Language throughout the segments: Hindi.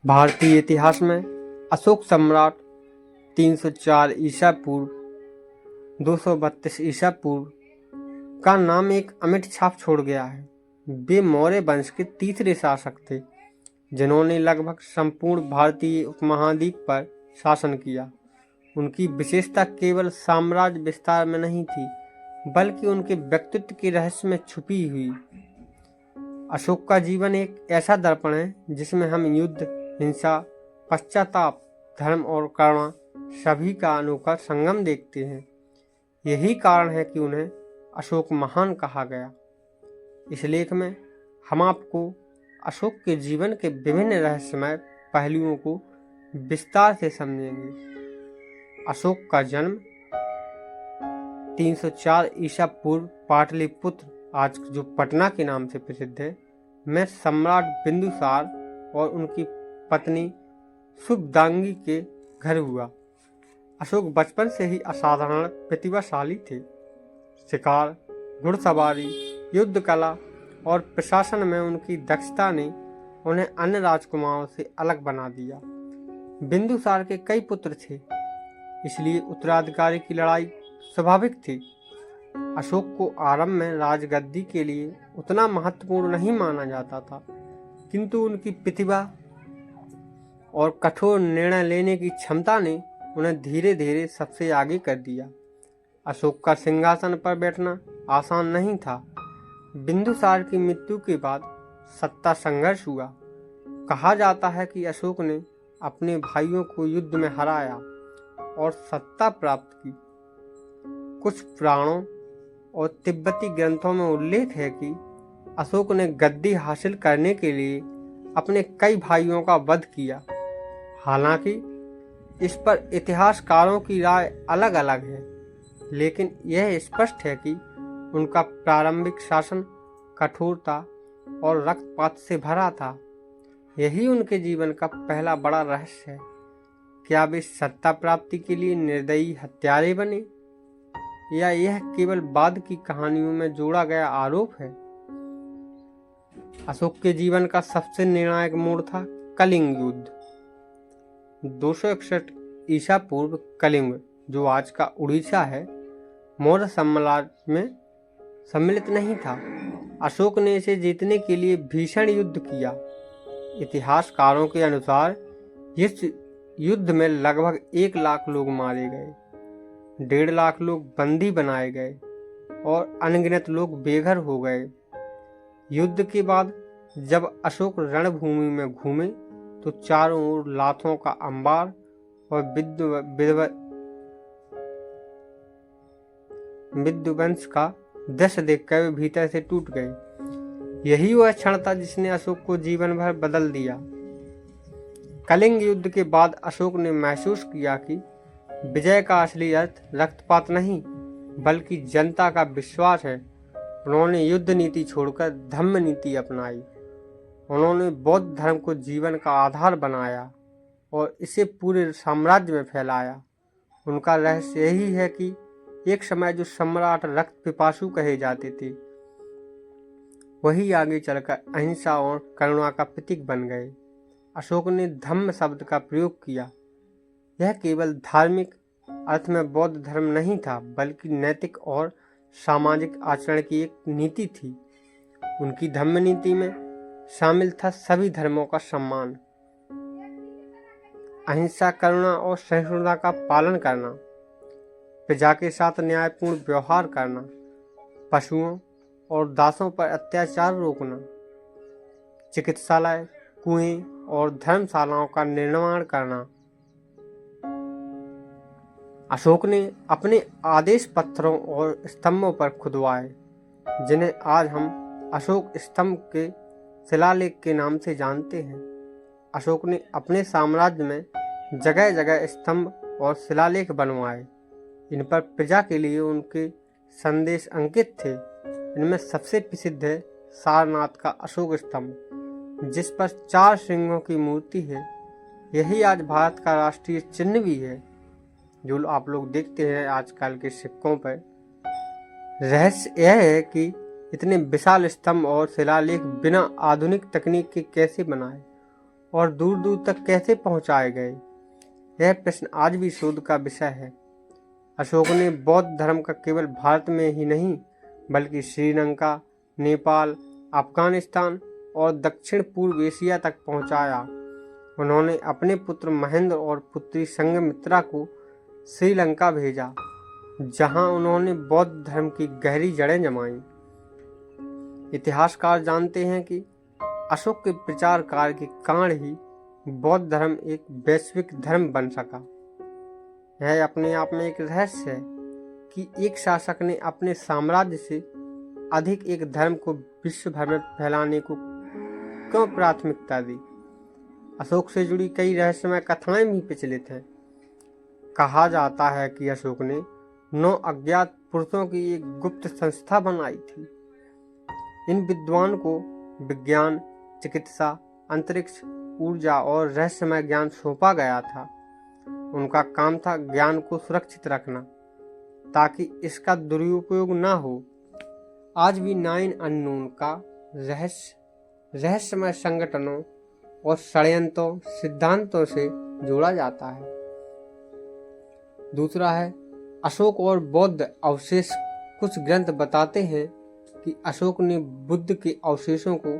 भारतीय इतिहास में अशोक सम्राट 304 ईसा पूर्व 232 ईसा पूर्व का नाम एक अमिट छाप छोड़ गया है। वे मौर्य वंश के तीसरे शासक थे जिन्होंने लगभग संपूर्ण भारतीय उपमहाद्वीप पर शासन किया। उनकी विशेषता केवल साम्राज्य विस्तार में नहीं थी बल्कि उनके व्यक्तित्व के रहस्य में छुपी हुई। अशोक का जीवन एक ऐसा दर्पण है जिसमें हम युद्ध, हिंसा, पश्चाताप, धर्म और करुणा सभी का अनोखा संगम देखते हैं। यही कारण है कि उन्हें अशोक महान कहा गया। इस लेख में हम आपको अशोक के जीवन के विभिन्न रहस्यमय पहलुओं को विस्तार से समझेंगे। अशोक का जन्म 304 ईसा पूर्व पाटलिपुत्र, आज जो पटना के नाम से प्रसिद्ध है, में सम्राट बिंदुसार और उनकी पत्नी शुभदांगी के घर हुआ। अशोक बचपन से ही असाधारण प्रतिभाशाली थे। शिकार, घुड़सवारी, युद्ध कला और प्रशासन में उनकी दक्षता ने उन्हें अन्य राजकुमारों से अलग बना दिया। बिंदुसार के कई पुत्र थे, इसलिए उत्तराधिकारी की लड़ाई स्वाभाविक थी। अशोक को आरंभ में राजगद्दी के लिए उतना महत्वपूर्ण नहीं माना जाता था, किंतु उनकी प्रतिभा और कठोर निर्णय लेने की क्षमता ने उन्हें धीरे धीरे सबसे आगे कर दिया। अशोक का सिंहासन पर बैठना आसान नहीं था। बिंदुसार की मृत्यु के बाद सत्ता संघर्ष हुआ। कहा जाता है कि अशोक ने अपने भाइयों को युद्ध में हराया और सत्ता प्राप्त की। कुछ पुराणों और तिब्बती ग्रंथों में उल्लेख है कि अशोक ने गद्दी हासिल करने के लिए अपने कई भाइयों का वध किया। हालांकि इस पर इतिहासकारों की राय अलग अलग है, लेकिन यह स्पष्ट है कि उनका प्रारंभिक शासन कठोरता और रक्तपात से भरा था। यही उनके जीवन का पहला बड़ा रहस्य है। क्या वे सत्ता प्राप्ति के लिए निर्दयी हत्यारे बने, या यह केवल बाद की कहानियों में जोड़ा गया आरोप है? अशोक के जीवन का सबसे निर्णायक मोड़ था कलिंग युद्ध। 261 ईसा पूर्व कलिंग, जो आज का उड़ीसा है, मौर्य साम्राज्य में सम्मिलित नहीं था। अशोक ने इसे जीतने के लिए भीषण युद्ध किया। इतिहासकारों के अनुसार इस युद्ध में लगभग 1 लाख लोग मारे गए, 1.5 लाख लोग बंदी बनाए गए और अनगिनत लोग बेघर हो गए। युद्ध के बाद जब अशोक रणभूमि में घूमे तो चारों ओर लाठों का अंबार और विध्वंस का दृश्य देखकर वे भीतर से टूट गए। यही वह क्षण था जिसने अशोक को जीवन भर बदल दिया। कलिंग युद्ध के बाद अशोक ने महसूस किया कि विजय का असली अर्थ रक्तपात नहीं बल्कि जनता का विश्वास है। उन्होंने युद्ध नीति छोड़कर धम्म नीति अपनाई। उन्होंने बौद्ध धर्म को जीवन का आधार बनाया और इसे पूरे साम्राज्य में फैलाया। उनका रहस्य यही है कि एक समय जो सम्राट रक्त पिपासु कहे जाते थे, वही आगे चलकर अहिंसा और करुणा का प्रतीक बन गए। अशोक ने धम्म शब्द का प्रयोग किया। यह केवल धार्मिक अर्थ में बौद्ध धर्म नहीं था बल्कि नैतिक और सामाजिक आचरण की एक नीति थी। उनकी धम्म नीति में शामिल था सभी धर्मों का सम्मान, अहिंसा, करुणा और सहिष्णुता का पालन करना, प्रजा के साथ न्यायपूर्ण व्यवहार करना, पशुओं और दासों पर अत्याचार रोकना, चिकित्सालय, कुएं और धर्मशालाओं का निर्माण करना। अशोक ने अपने आदेश पत्थरों और स्तंभों पर खुदवाए, जिन्हें आज हम अशोक स्तंभ के शिलालेख के नाम से जानते हैं। अशोक ने अपने साम्राज्य में जगह जगह स्तंभ और शिलालेख बनवाए। इन पर प्रजा के लिए उनके संदेश अंकित थे। इनमें सबसे प्रसिद्ध है सारनाथ का अशोक स्तंभ, जिस पर 4 सिंहों की मूर्ति है। यही आज भारत का राष्ट्रीय चिन्ह भी है, जो आप लोग देखते हैं आजकल के सिक्कों पर। रहस्य यह है कि इतने विशाल स्तंभ और शिलालेख बिना आधुनिक तकनीक के कैसे बनाए। और दूर दूर तक कैसे पहुंचाए गए? यह प्रश्न आज भी शोध का विषय है। अशोक ने बौद्ध धर्म का केवल भारत में ही नहीं बल्कि श्रीलंका, नेपाल, अफगानिस्तान और दक्षिण पूर्व एशिया तक पहुंचाया। उन्होंने अपने पुत्र महेंद्र और पुत्री संघमित्रा को श्रीलंका भेजा, जहां उन्होंने बौद्ध धर्म की गहरी जड़ें जमाईं। इतिहासकार जानते हैं कि अशोक के प्रचार कार्य के कारण ही बौद्ध धर्म एक वैश्विक धर्म बन सका। यह अपने आप में एक रहस्य है कि एक शासक ने अपने साम्राज्य से अधिक एक धर्म को विश्व भर में फैलाने को क्यों प्राथमिकता दी। अशोक से जुड़ी कई रहस्यमय कथाएं भी प्रचलित हैं। कहा जाता है कि अशोक ने 9 अज्ञात पुरुषों की एक गुप्त संस्था बनाई थी। इन विद्वान को विज्ञान, चिकित्सा, अंतरिक्ष, ऊर्जा और रहस्यमय ज्ञान सौंपा गया था। उनका काम था ज्ञान को सुरक्षित रखना ताकि इसका दुरुपयोग ना हो। आज भी 9 अननोन का रहस्यमय संगठनों और षड्यंत्रों सिद्धांतों से जोड़ा जाता है। दूसरा है अशोक और बौद्ध अवशेष। कुछ ग्रंथ बताते हैं कि अशोक ने बुद्ध के अवशेषों को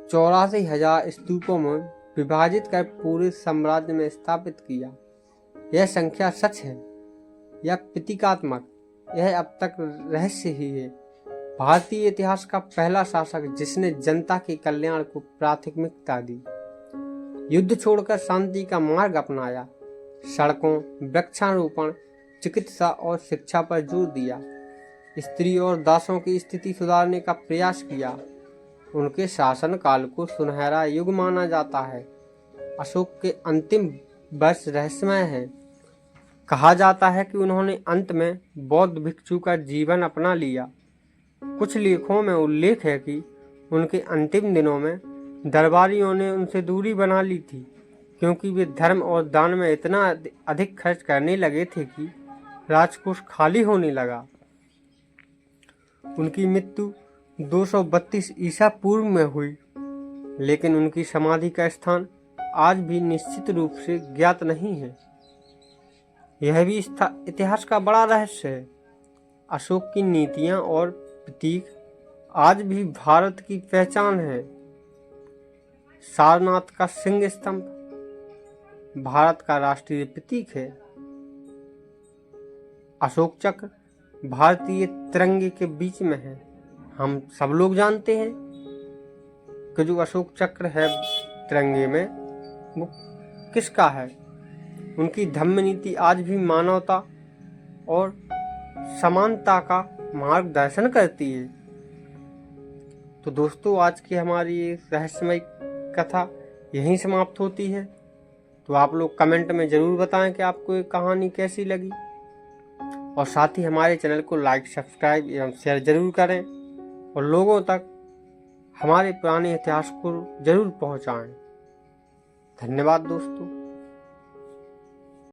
84,000 स्तूपों में विभाजित कर पूरे साम्राज्य में स्थापित किया। यह संख्या सच है या प्रतीकात्मक, यह अब तक रहस्य ही है। भारतीय इतिहास का पहला शासक जिसने जनता के कल्याण को प्राथमिकता दी, युद्ध छोड़कर शांति का मार्ग अपनाया, सड़कों, वृक्षारोपण, चिकित्सा और शिक्षा पर जोर दिया, स्त्री और दासों की स्थिति सुधारने का प्रयास किया। उनके शासन काल को सुनहरा युग माना जाता है। अशोक के अंतिम वर्ष रहस्यमय है। कहा जाता है कि उन्होंने अंत में बौद्ध भिक्षु का जीवन अपना लिया। कुछ लेखों में उल्लेख है कि उनके अंतिम दिनों में दरबारियों ने उनसे दूरी बना ली थी, क्योंकि वे धर्म और दान में इतना अधिक खर्च करने लगे थे कि राजकोष खाली होने लगा। उनकी मृत्यु 232 ईसा पूर्व में हुई, लेकिन उनकी समाधि का स्थान आज भी निश्चित रूप से ज्ञात नहीं है। यह भी इतिहास का बड़ा रहस्य है। अशोक की नीतियां और प्रतीक आज भी भारत की पहचान है। सारनाथ का सिंह स्तंभ भारत का राष्ट्रीय प्रतीक है। अशोक चक्र भारतीय तिरंगे के बीच में है। हम सब लोग जानते हैं कि जो अशोक चक्र है तिरंगे में, वो किसका है। उनकी धम्म नीति आज भी मानवता और समानता का मार्गदर्शन करती है। तो दोस्तों, आज की हमारी ये रहस्यमय कथा यहीं समाप्त होती है। तो आप लोग कमेंट में ज़रूर बताएं कि आपको ये कहानी कैसी लगी, और साथ ही हमारे चैनल को लाइक, सब्सक्राइब एवं शेयर जरूर करें और लोगों तक हमारे पुराने इतिहास को जरूर पहुंचाएं। धन्यवाद दोस्तों।